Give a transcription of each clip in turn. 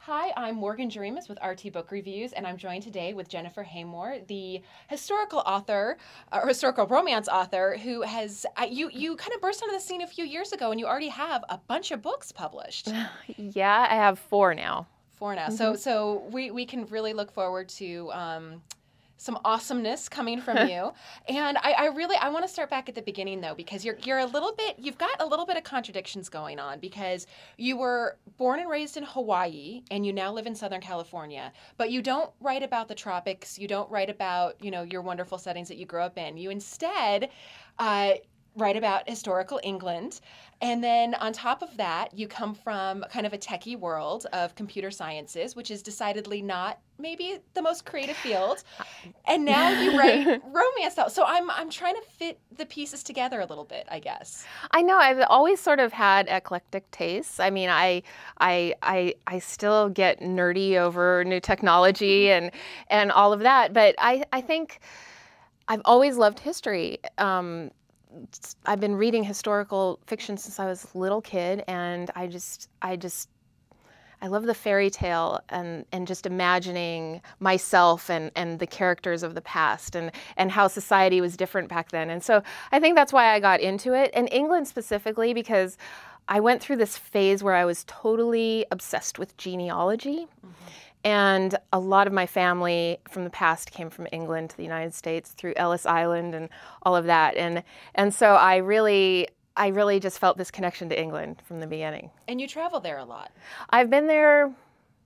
Hi, I'm Morgan Jeremus with RT Book Reviews, and I'm joined today with Jennifer Haymore, the historical author, or historical romance author, who has you kind of burst onto the scene a few years ago, and you already have a bunch of books published. Yeah, I have four now. Four now, Hmm. so we can really look forward to some awesomeness coming from you. And I want to start back at the beginning though, because you're a little bit you've got a little bit of contradictions going on because you were born and raised in Hawaii and you now live in Southern California, but you don't write about the tropics, you don't write about, your wonderful settings that you grew up in. You instead uh, write about historical England. And then on top of that, you come from kind of a techie world of computer sciences, which is decidedly not maybe the most creative field. And now you write romance novels. So I'm trying to fit the pieces together a little bit, I guess. I know I've always sort of had eclectic tastes. I mean, I still get nerdy over new technology and all of that, but I think I've always loved history. I've been reading historical fiction since I was a little kid, and I love the fairy tale and just imagining myself and the characters of the past and how society was different back then. And so I think that's why I got into it. And England specifically because I went through this phase where I was totally obsessed with genealogy. And a lot of my family from the past came from England to the United States through Ellis Island and all of that. And so I really just felt this connection to England from the beginning. And you travel there a lot. I've been there,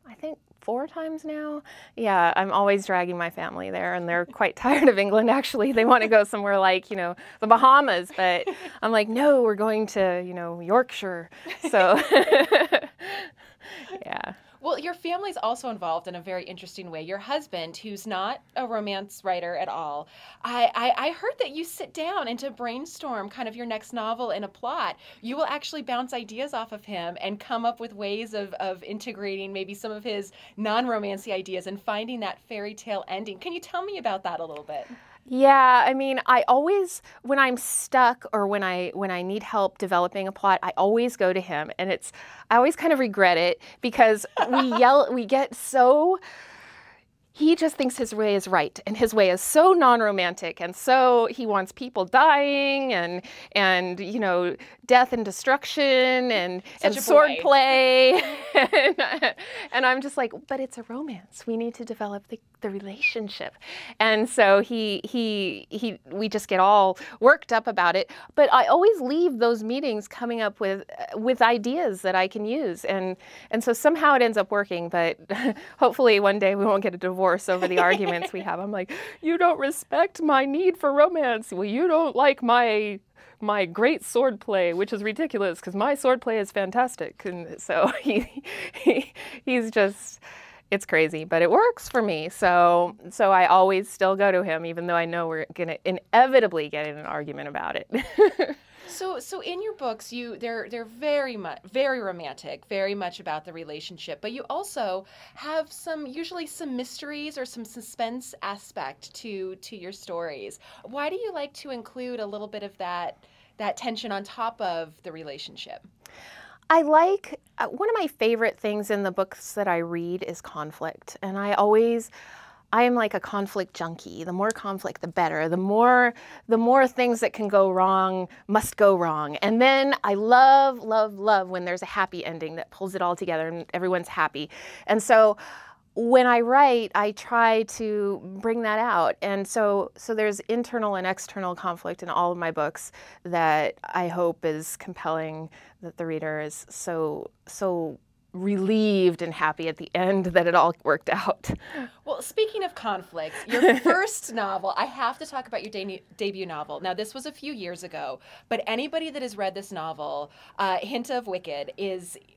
I think, 4 times now. Yeah, I'm always dragging my family there, and they're quite tired of England, actually. They want to go somewhere like, the Bahamas, but I'm like, no, we're going to, Yorkshire. So, yeah. Well, your family's also involved in a very interesting way. Your husband, who's not a romance writer at all, I heard that you sit down and to brainstorm kind of your next novel and a plot. You will actually bounce ideas off of him and come up with ways of integrating maybe some of his non-romancy ideas and finding that fairy tale ending. Can you tell me about that a little bit? Yeah, I mean, I always, when I'm stuck or when I need help developing a plot, I always go to him, and I always kind of regret it because we get so. He just thinks his way is right, and his way is so non-romantic, and so he wants people dying and death and destruction and Such a sword boy. play, and I'm just like, but it's a romance. We need to develop the relationship, and so we just get all worked up about it. But I always leave those meetings coming up with ideas that I can use, and so somehow it ends up working. But hopefully one day we won't get a divorce over the arguments we have. I'm like, you don't respect my need for romance. Well, you don't like my great sword play, which is ridiculous because my sword play is fantastic. And so he's just, it's crazy, but it works for me. So I always still go to him, even though I know we're gonna inevitably get in an argument about it. So in your books, they're very romantic, very much about the relationship, but you also have usually some mysteries or some suspense aspect to your stories. Why do you like to include a little bit of that tension on top of the relationship? I like, one of my favorite things in the books that I read is conflict. And I am like a conflict junkie. The more conflict, the better. The more things that can go wrong must go wrong. And then I love, love, love when there's a happy ending that pulls it all together and everyone's happy. And so when I write, I try to bring that out. And so there's internal and external conflict in all of my books that I hope is compelling, that the reader is so relieved and happy at the end that it all worked out. Well, speaking of conflicts, your first novel, I have to talk about your debut novel. Now, this was a few years ago, but anybody that has read this novel, Hint of Wicked,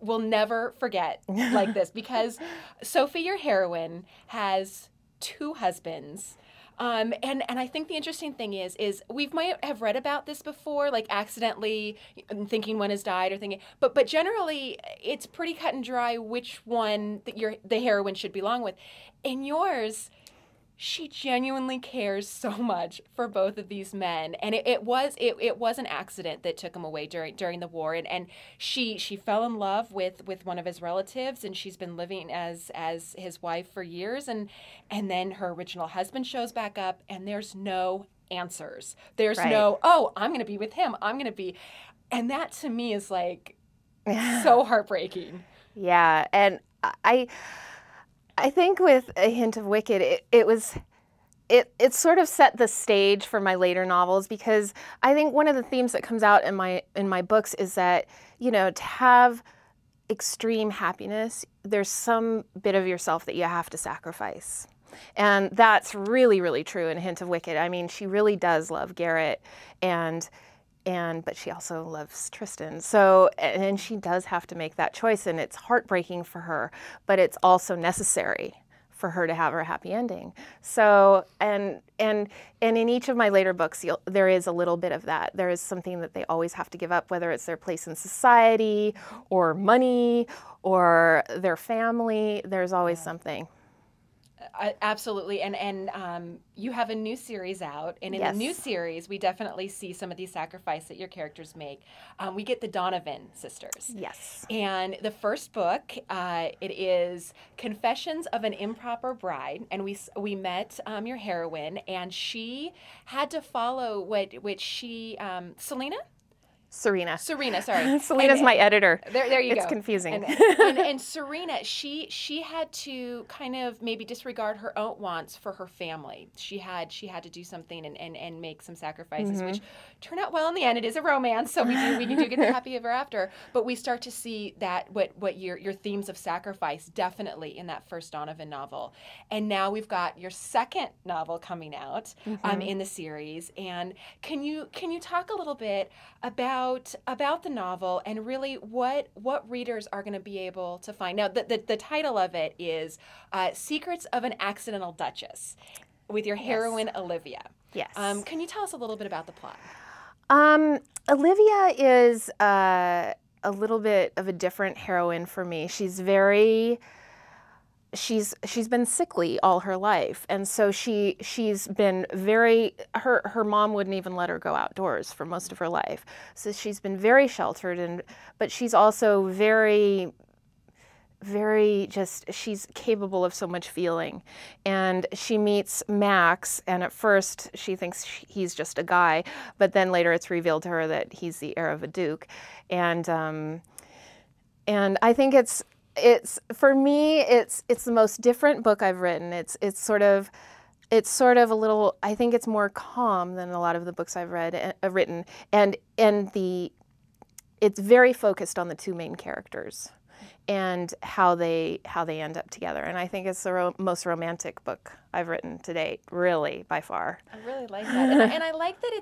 will never forget like this because Sophie, your heroine, has two husbands. And I think the interesting thing is we might have read about this before, like accidentally thinking one has died or thinking, but generally it's pretty cut and dry which one that the heroine should belong with. In yours, she genuinely cares so much for both of these men, and it was an accident that took him away during the war, and she fell in love with one of his relatives, and she's been living as his wife for years, and then her original husband shows back up, and there's no answers. There's Right. no, oh, I'm gonna be with him. I'm gonna be, and that to me is like so heartbreaking. Yeah, and I think with A Hint of Wicked, it sort of set the stage for my later novels, because I think one of the themes that comes out in my books is that, you know, to have extreme happiness, there's some bit of yourself that you have to sacrifice. And that's really, really true in A Hint of Wicked. I mean, she really does love Garrett, but she also loves Tristan. So, and she does have to make that choice, and it's heartbreaking for her, but it's also necessary for her to have her happy ending. So, and in each of my later books, there is a little bit of that. There is something that they always have to give up, whether it's their place in society or money or their family. There's always something. Absolutely, and you have a new series out, and in the new series, we definitely see some of these sacrifices that your characters make. We get the Donovan sisters. Yes. And the first book, it is Confessions of an Improper Bride, and we met your heroine, and she had to follow what she Selena. Serena, sorry. Selena's my editor. There you go. It's confusing. And Serena, she had to kind of maybe disregard her own wants for her family. She had to do something and make some sacrifices, which turn out well in the end. It is a romance, so we do get the happy ever after. But we start to see that what your themes of sacrifice definitely in that first Donovan novel. And now we've got your second novel coming out in the series. And can you talk a little bit about the novel and really what readers are going to be able to find? Now, the title of it is Secrets of an Accidental Duchess, with your heroine, Olivia. Yes. Can you tell us a little bit about the plot? Olivia is a little bit of a different heroine for me. She's been sickly all her life, and so she's been her mom wouldn't even let her go outdoors for most of her life. So she's been very sheltered, but she's also very she's capable of so much feeling. And she meets Max, and at first she thinks he's just a guy, but then later it's revealed to her that he's the heir of a duke. And I think it's for me, it's the most different book I've written. It's sort of a little, I think it's more calm than a lot of the books I've written, and it's very focused on the two main characters and how they end up together. And I think it's the most romantic book I've written to date, really, by far. I really like that. And I like that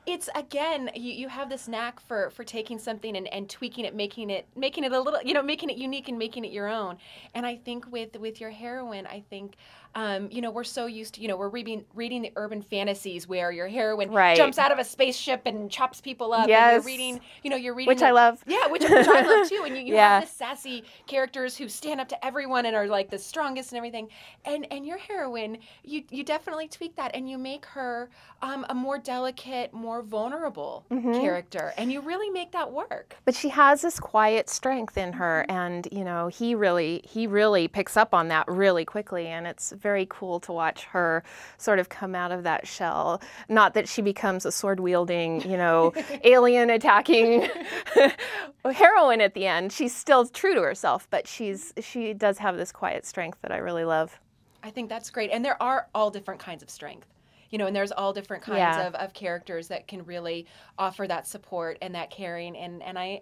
it's again, you have this knack for taking something and tweaking it, making it a little, making it unique and making it your own. And I think with your heroine, I think we're so used to, we're reading the urban fantasies where your heroine jumps out of a spaceship and chops people up. Yes. And you're reading which I love. Yeah, which I love too. And you have this sassy characters who stand up to everyone and are like the strongest and everything. And your heroine, you definitely tweak that, and you make her a more delicate, more vulnerable character, and you really make that work. But she has this quiet strength in her, and he really picks up on that really quickly, and it's very cool to watch her sort of come out of that shell. Not that she becomes a sword-wielding, alien attacking heroine at the end. She's still true to herself, but she does have this quiet strength that I really love. I think that's great. And there are all different kinds of strength, and there's all different kinds of characters that can really offer that support and that caring. And I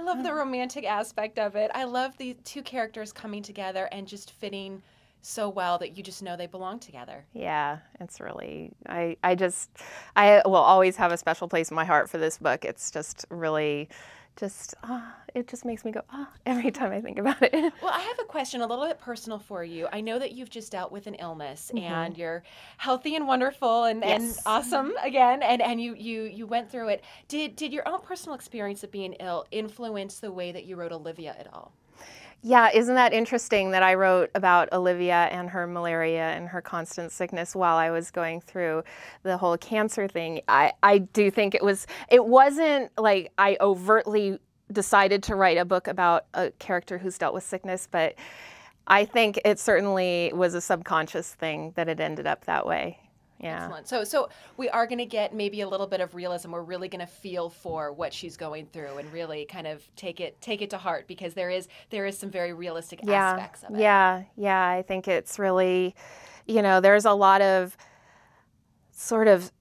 love the romantic aspect of it. I love the two characters coming together and just fitting so well that you just know they belong together. Yeah, it's really, I will always have a special place in my heart for this book. It's just really, it just makes me go, every time I think about it. Well, I have a question a little bit personal for you. I know that you've just dealt with an illness and you're healthy and wonderful and awesome again, and you went through it. Did your own personal experience of being ill influence the way that you wrote Olivia at all? Yeah, isn't that interesting that I wrote about Olivia and her malaria and her constant sickness while I was going through the whole cancer thing? I do think it wasn't like I overtly decided to write a book about a character who's dealt with sickness, but I think it certainly was a subconscious thing that it ended up that way. Yeah. Excellent. So we are going to get maybe a little bit of realism. We're really going to feel for what she's going through and really kind of take it to heart, because there is some very realistic aspects of it. Yeah. I think it's really, there's a lot of sort of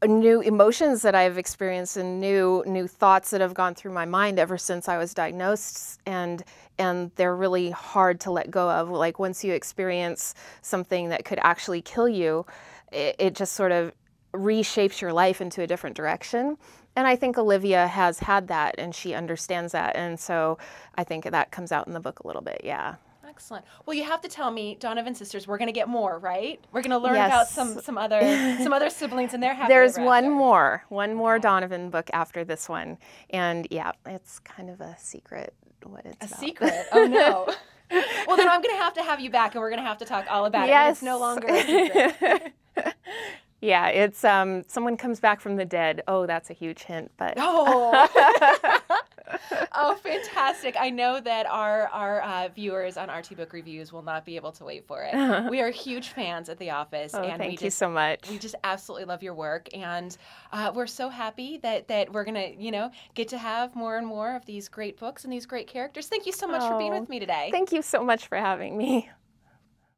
new emotions that I've experienced and new thoughts that have gone through my mind ever since I was diagnosed, and they're really hard to let go of. Like, once you experience something that could actually kill you, it just sort of reshapes your life into a different direction. And I think Olivia has had that, and she understands that, and so I think that comes out in the book a little bit. Yeah. Excellent. Well, you have to tell me, Donovan sisters, we're going to get more, right? We're going to learn Yes. about some other siblings and their happy There's ever one after. more Donovan book after this one, and yeah, it's kind of a secret what it's A about. secret? Oh no. Well, then I'm going to have you back, and we're going to have to talk all about it. Yes. It's no longer a secret. Yeah, it's someone comes back from the dead. Oh, that's a huge hint, but Oh. Oh, fantastic. I know that our viewers on RT Book Reviews will not be able to wait for it. We are huge fans at the office. Oh, and thank you so much. We just absolutely love your work. And we're so happy that we're going to, get to have more and more of these great books and these great characters. Thank you so much for being with me today. Thank you so much for having me.